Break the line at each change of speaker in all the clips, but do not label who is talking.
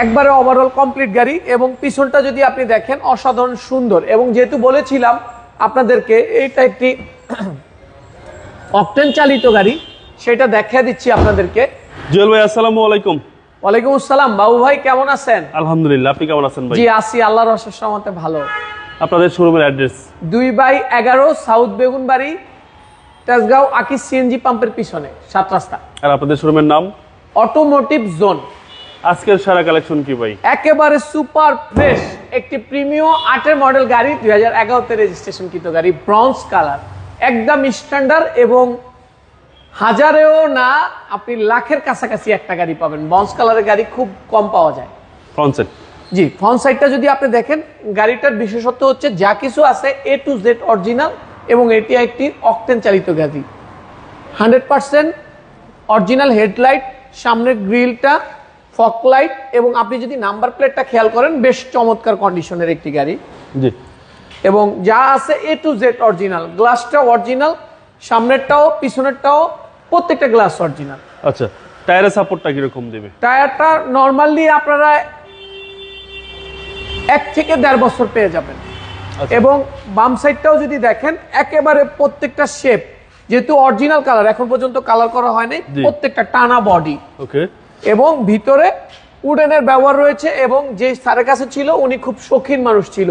একবারে overall complete গাড়ি এবং পিছনটা যদি আপনি দেখেন অসাধারণ সুন্দর। এবং যেহেতু বলেছিলাম আপনাদেরকে এইটা একটি অকটেন চালিত গাড়ি, সেটা দেখিয়ে দিচ্ছি আপনাদেরকে।
জুয়েল ভাই আসসালামু আলাইকুম।
ওয়ালাইকুম আসসালাম। বাবু ভাই কেমন আছেন?
আলহামদুলিল্লাহ, আপনি কেমন আছেন ভাই?
জি আছি, আল্লাহর অশেষ রহমতে ভালো।
আপনাদের শোরুমের অ্যাড্রেস
2/11 সাউথ বেগুনবাড়ি, তেজগাঁও আকিস সিএনজি পাম্পের পিছনে 7 রাস্তা।
আর আপনাদের শোরুমের নাম
অটোমোটিভ জোন।
আজকের সারা কালেকশন কি ভাই?
একেবারে সুপার ফ্রেশ একটি প্রিমিয়াম 8 মডেল গাড়ি, 2011 তে রেজিস্ট্রেশনকৃত গাড়ি, ব্রঞ্জ কালার, একদম স্ট্যান্ডার্ড এবং হাজারেও না আপনি লাখের কাছাকাছি একটা গাড়ি পাবেন। ব্রঞ্জ কালারের গাড়ি খুব কম পাওয়া যায়।
ফ্রন্ট সাইড,
জি ফ্রন্ট সাইডটা যদি আপনি দেখেন, গাড়িটার বিশেষত্ব হচ্ছে যা কিছু আছে A to Z অরিজিনাল এবং এটি একটি অকটেন চালিত গাড়ি। 100% অরিজিনাল হেডলাইট, সামনের গ্রিলটা, ফগ লাইট এবং আপনি যদি নাম্বার প্লেটটা খেয়াল করেন বেশ চমৎকার কন্ডিশনের একটি গাড়ি।
জি,
এবং যা আছে A to Z অরিজিনাল, গ্লাসটা অরিজিনাল, সামনেরটাও পিছনেরটাও প্রত্যেকটা গ্লাস অরিজিনাল।
আচ্ছা, টায়ারের সাপোর্টটা কিরকম দেবে?
টায়ারটা নরমালি আপনারা 1 থেকে 1.5 বছর পেয়ে যাবেন। এবং বাম সাইডটাও যদি দেখেন একেবারে প্রত্যেকটা শেপ, যেহেতু অরিজিনাল কালার এখন পর্যন্ত কালার করা হয়নি, প্রত্যেকটা টানা বডি।
ওকে।
এবং ভিতরে উডেনের ব্যবহার রয়েছে। এবং যে স্যারের কাছে ছিল উনি খুব শৌখিন মানুষ ছিল,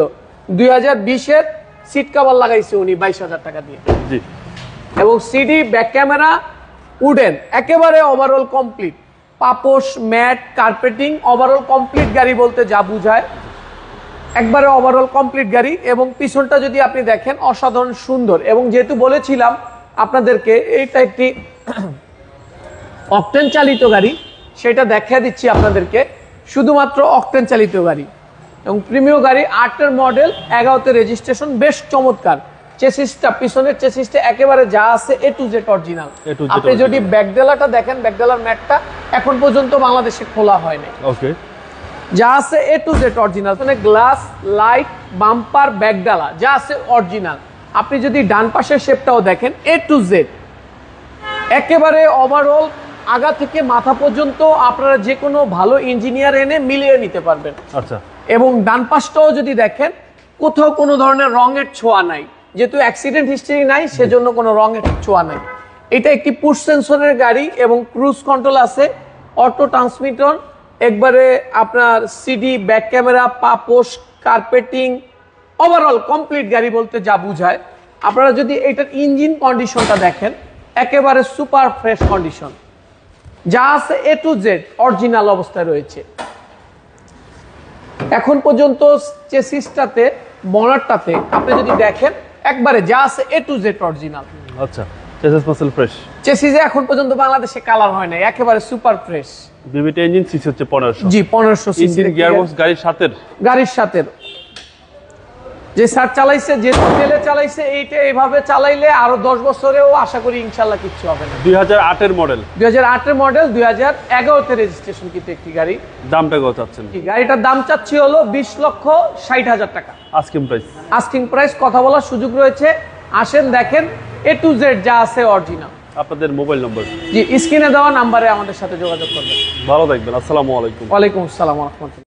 2020-এর সিট কভার লাগাইছে উনি 22,000 টাকা দিয়ে।
জি।
এবং সিডি, ব্যাক ক্যামেরা, উডেন, একেবারে ওভারঅল কমপ্লিট, পাপোশ, ম্যাট, কার্পেটিং, ওভারঅল কমপ্লিট গাড়ি বলতে যা বোঝায়, একবারে ওভারঅল কমপ্লিট গাড়ি। এবং পিছনটা যদি আপনি দেখেন অসাধারণ সুন্দর। এবং যেহেতু বলেছিলাম আপনাদেরকে এইটা একটি অকটেন চালিত গাড়ি, সেটা দেখিয়ে দিচ্ছি আপনাদেরকে। শুধুমাত্র অকটেন চালিত গাড়ি এবং প্রিমিয়াম গাড়ি, 8 মডেল, 11-তে রেজিস্ট্রেশন, বেশ চমৎকার। চেসিসটা, পিছনের চেসিসটা একেবারে যা আছে A to Z অরিজিনাল। আপনি যদি ব্যাকডেলাটা দেখেন, ব্যাকডেলার ম্যাটটা এখন পর্যন্ত বাংলাদেশে খোলা হয়নি।
ওকে।
যা আছে A to Z অরিজিনাল, মানে গ্লাস, লাইট, বাম্পার, ব্যাকডালা যা আছে অরিজিনাল। আপনি যদি ডান পাশের শেপটাও দেখেন A to Z একেবারে ওভারঅল আগা থেকে মাথা পর্যন্ত আপনারা যে কোনো ভালো ইঞ্জিনিয়ার এনে মিলিয়ে নিতে পারবেন।
আচ্ছা।
এবং ডান পাশটাও যদি দেখেন কোথাও কোনো ধরনের রঙের ছোঁয়া নাই, যেহেতু অ্যাক্সিডেন্ট হিস্ট্রি নাই সেজন্য কোনো রঙের ছোঁয়া নাই। এটা একটি পুশ সেন্সরের গাড়ি এবং ক্রুজ কন্ট্রোল আছে, অটো ট্রান্সমিটর, একবারে আপনার সিডি, ব্যাক ক্যামেরা, পাপোশ, কার্পেটিং, ওভারঅল কমপ্লিট গাড়ি বলতে যা বোঝায়। আপনারা যদি এটার ইঞ্জিন কন্ডিশনটা দেখেন একেবারে সুপার ফ্রেশ কন্ডিশন, যা আছে A to Z অরিজিনাল অবস্থায় রয়েছে। এখন পর্যন্ত চেসিসটাতে, বনারটাতে আপনি যদি দেখেন একবারে যা আছে A to Z অরিজিনাল।
আচ্ছা, চেসিস মাসল ফ্রেশ।
চেসিসে এখন পর্যন্ত বাংলাদেশে কালার হয় না, একেবারে super fresh.
BBT engine, CC হচ্ছে 1500।
জি 1500 সিসি
গিয়ারবক্স গাড়ির সাথে
যে স্যার চালাইছে, যে তেলে চালাইছে, এইটা এইভাবে চালাইলে আরো 10 বছরেও আশা করি ইনশাআল্লাহ কিচ্ছু হবে না।
2008-এর মডেল,
2008-এর মডেল, 2011-তে রেজিস্ট্রেশন কিন্তু একটি গাড়ি।
দামটা কত চাচ্ছেন?
গাড়িটার দাম চাচ্ছি হলো 20,60,000 টাকা
আস্কিং প্রাইস।
আস্কিং প্রাইস, কথা বলার সুযোগ রয়েছে। আসেন দেখেন A to Z যা আছে অরিজিনাল।
আপনাদের মোবাইল নম্বর?
জি স্ক্রিনে দেওয়া নাম্বারে আমাদের সাথে যোগাযোগ করবেন।
ভালো থাকবেন। আসসালামু আলাইকুম।
ওয়ালাইকুম আসসালাম ওয়া রাহমাতুল্লাহ।